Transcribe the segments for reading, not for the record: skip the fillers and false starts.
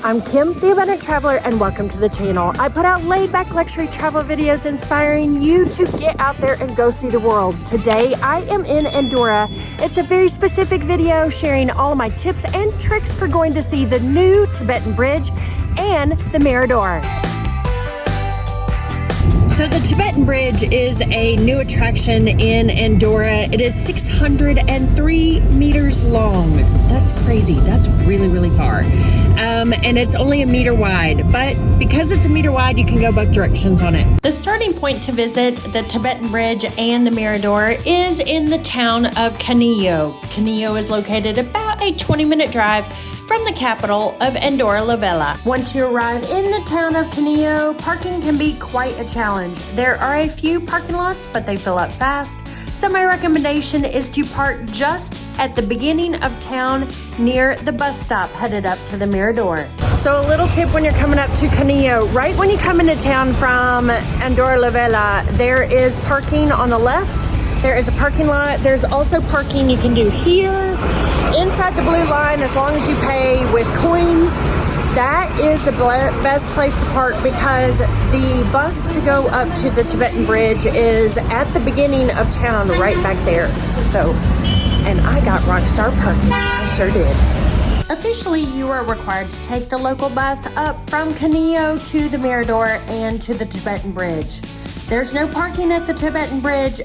I'm Kim, the Abundant Traveler, and welcome to the channel. I put out laid-back luxury travel videos inspiring you to get out there and go see the world. Today, I am in Andorra. It's a very specific video sharing all of my tips and tricks for going to see the new Tibetan Bridge and the Mirador. So the Tibetan Bridge is a new attraction in Andorra. It is 603 meters long. That's crazy. That's really, really far. And it's only a meter wide, but because it's a meter wide, you can go both directions on it. The starting point to visit the Tibetan Bridge and the Mirador is in the town of Canillo. Canillo is located about a 20-minute drive from the capital of Andorra la Vella. Once you arrive in the town of Canillo, parking can be quite a challenge. There are a few parking lots, but they fill up fast. So my recommendation is to park just at the beginning of town near the bus stop headed up to the Mirador. So a little tip when you're coming up to Canillo, right when you come into town from Andorra la Vella, there is parking on the left. There is a parking lot. There's also parking you can do here inside the blue line as long as you pay with coins. That is the best place to park because the bus to go up to the Tibetan Bridge is at the beginning of town right back there. So, and I got rockstar parking. I sure did. Officially, you are required to take the local bus up from Canillo to the Mirador and to the Tibetan Bridge. There's no parking at the Tibetan Bridge,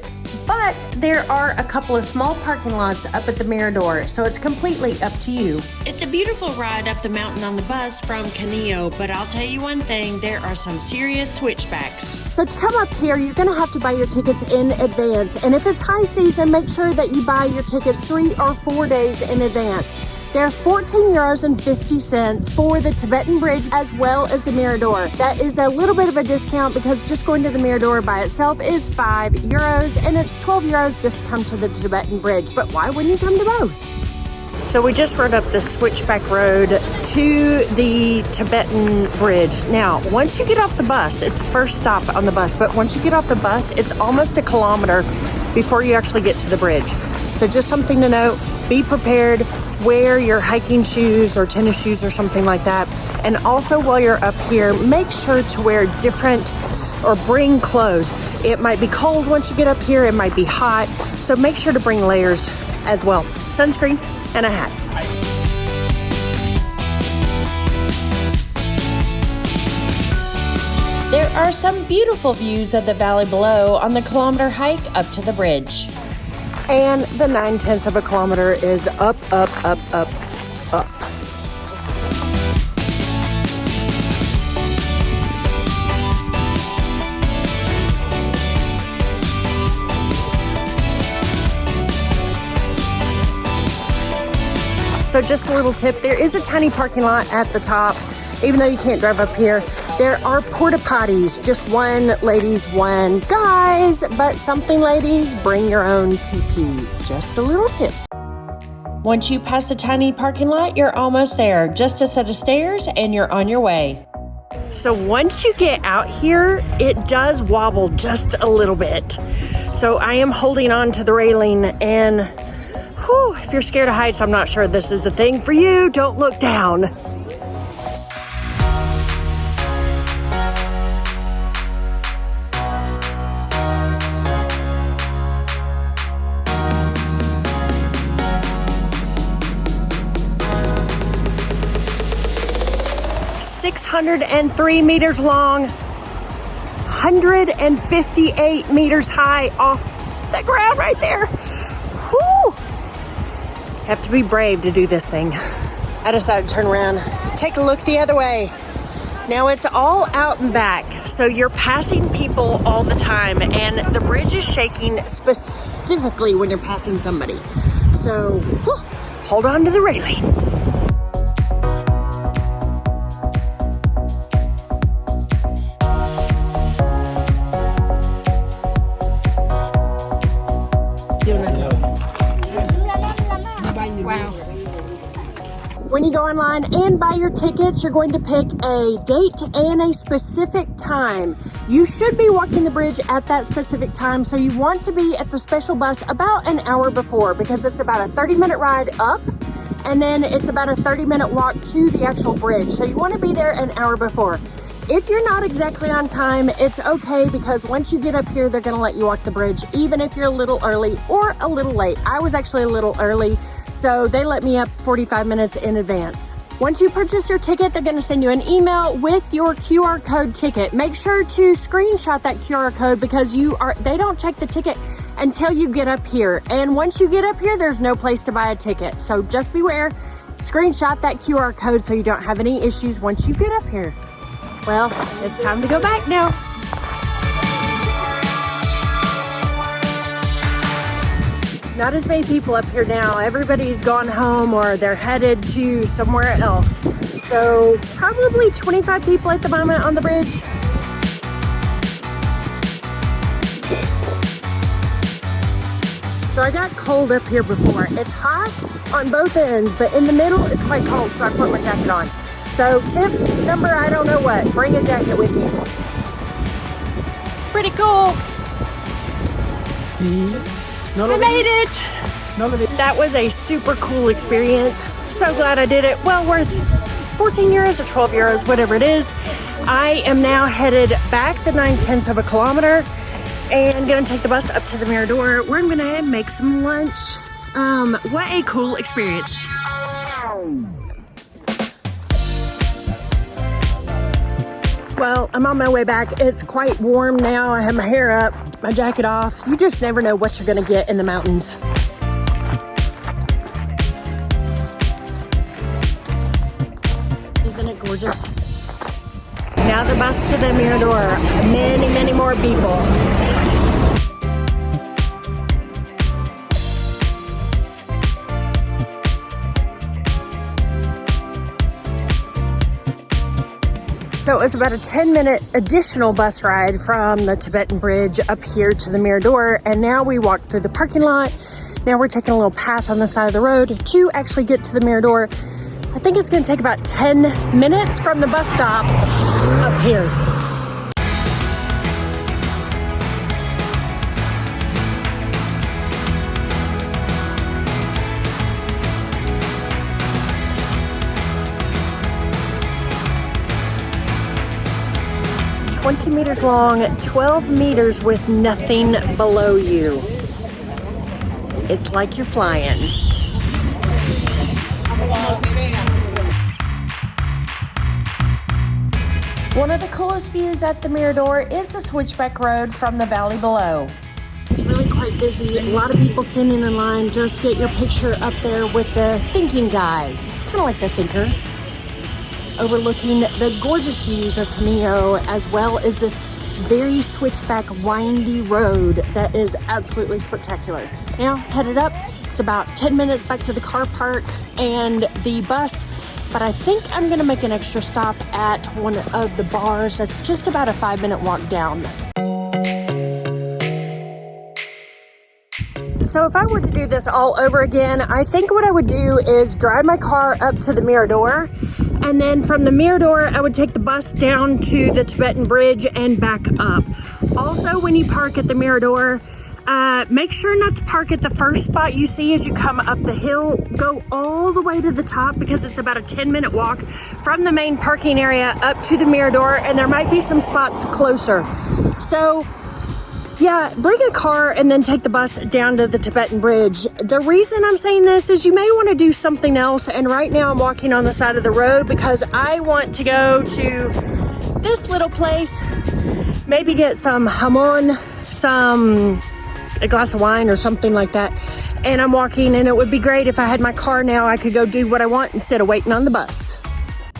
but there are a couple of small parking lots up at the Mirador, so it's completely up to you. It's a beautiful ride up the mountain on the bus from Canillo, but I'll tell you one thing, there are some serious switchbacks. So to come up here, you're gonna have to buy your tickets in advance, and if it's high season, make sure that you buy your tickets 3 or 4 days in advance. They're 14 euros and 50 cents for the Tibetan Bridge as well as the Mirador. That is a little bit of a discount because just going to the Mirador by itself is 5 euros and it's 12 euros just to come to the Tibetan Bridge. But why wouldn't you come to both? So we just rode up the switchback road to the Tibetan Bridge. Now, once you get off the bus, it's the first stop on the bus, but once you get off the bus, it's almost a kilometer before you actually get to the bridge. So just something to note, be prepared. Wear your hiking shoes or tennis shoes or something like that. And also while you're up here, make sure to wear different or bring clothes. It might be cold once you get up here, it might be hot. So make sure to bring layers as well. Sunscreen and a hat. There are some beautiful views of the valley below on the kilometer hike up to the bridge. And the 9/10 of a kilometer is up, up, up, up, up. So just a little tip, there is a tiny parking lot at the top. Even though you can't drive up here, there are porta potties. Just one ladies, one guys, but something ladies, bring your own TP. Just a little tip. Once you pass the tiny parking lot, you're almost there. Just a set of stairs and you're on your way. So once you get out here, it does wobble just a little bit. So I am holding on to the railing and whew, if you're scared of heights, I'm not sure this is the thing for you. Don't look down. .603 meters long, 158 meters high off the ground right there. Whew. Have to be brave to do this thing. I decided to turn around, take a look the other way. Now it's all out and back, so you're passing people all the time, and the bridge is shaking specifically when you're passing somebody. So whew, hold on to the railing. When you go online and buy your tickets, you're going to pick a date and a specific time. You should be walking the bridge at that specific time, so you want to be at the special bus about an hour before because it's about a 30-minute ride up and then it's about a 30-minute walk to the actual bridge. So you want to be there an hour before. If you're not exactly on time, it's okay, because once you get up here, they're gonna let you walk the bridge, even if you're a little early or a little late. I was actually a little early, so they let me up 45 minutes in advance. Once you purchase your ticket, they're gonna send you an email with your QR code ticket. Make sure to screenshot that QR code, because they don't check the ticket until you get up here. And once you get up here, there's no place to buy a ticket. So just beware, screenshot that QR code so you don't have any issues once you get up here. Well, it's time to go back now. Not as many people up here now. Everybody's gone home or they're headed to somewhere else. So probably 25 people at the moment on the bridge. So I got cold up here before. It's hot on both ends, but in the middle it's quite cold, so I put my jacket on. So tip number, I don't know what, bring a jacket with you. Pretty cool. I made it. That was a super cool experience. So glad I did it. Well worth 14 euros or 12 euros, whatever it is. I am now headed back the 9/10 of a kilometer and gonna take the bus up to the Mirador, where I'm gonna make some lunch. What a cool experience. Well, I'm on my way back. It's quite warm now. I have my hair up, my jacket off. You just never know what you're gonna get in the mountains. Isn't it gorgeous? Now the bus to the Mirador. Many, many more people. So it was about a 10-minute additional bus ride from the Tibetan Bridge up here to the Mirador, and now we walked through the parking lot. Now we're taking a little path on the side of the road to actually get to the Mirador. I think it's gonna take about 10 minutes from the bus stop up here. "20 meters long, 12 meters with nothing below you." It's like you're flying. One of the coolest views at the Mirador is the switchback road from the valley below. It's really quite busy. A lot of people standing in line. Just get your picture up there with the thinking guy. It's kind of like the thinker. Overlooking the gorgeous views of Canillo, as well as this very switchback windy road that is absolutely spectacular. Now headed up, it's about 10 minutes back to the car park and the bus, but I think I'm gonna make an extra stop at one of the bars that's just about a 5-minute walk down. So if I were to do this all over again, I think what I would do is drive my car up to the Mirador, and then from the Mirador, I would take the bus down to the Tibetan Bridge and back up. Also, when you park at the Mirador, make sure not to park at the first spot you see as you come up the hill. Go all the way to the top, because it's about a 10-minute walk from the main parking area up to the Mirador, and there might be some spots closer. So yeah, bring a car and then take the bus down to the Tibetan Bridge. The reason I'm saying this is you may want to do something else, and right now I'm walking on the side of the road because I want to go to this little place, maybe get some jamon, a glass of wine or something like that. And I'm walking, and it would be great if I had my car now. I could go do what I want instead of waiting on the bus.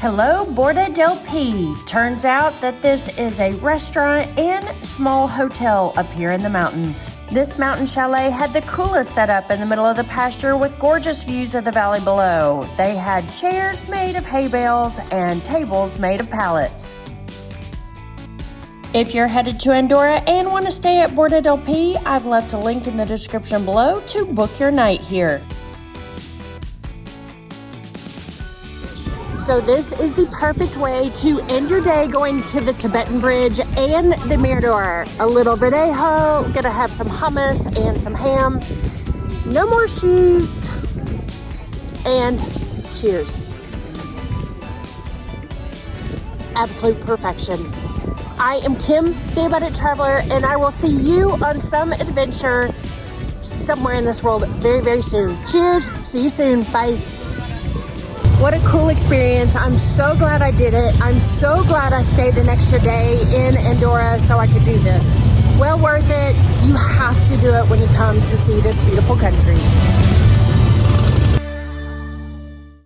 Hello, Borda del Quer. Turns out that this is a restaurant and small hotel up here in the mountains. This mountain chalet had the coolest setup in the middle of the pasture with gorgeous views of the valley below. They had chairs made of hay bales and tables made of pallets. If you're headed to Andorra and want to stay at Borda del Quer, I've left a link in the description below to book your night here. So this is the perfect way to end your day going to the Tibetan Bridge and the Mirador. A little videjo, gonna have some hummus and some ham. No more shoes. and cheers. Absolute perfection. I am Kim, the Abundant Traveler, and I will see you on some adventure somewhere in this world very, very soon. Cheers. See you soon. Bye. What a cool experience. I'm so glad I did it. I'm so glad I stayed an extra day in Andorra so I could do this. Well worth it. You have to do it when you come to see this beautiful country.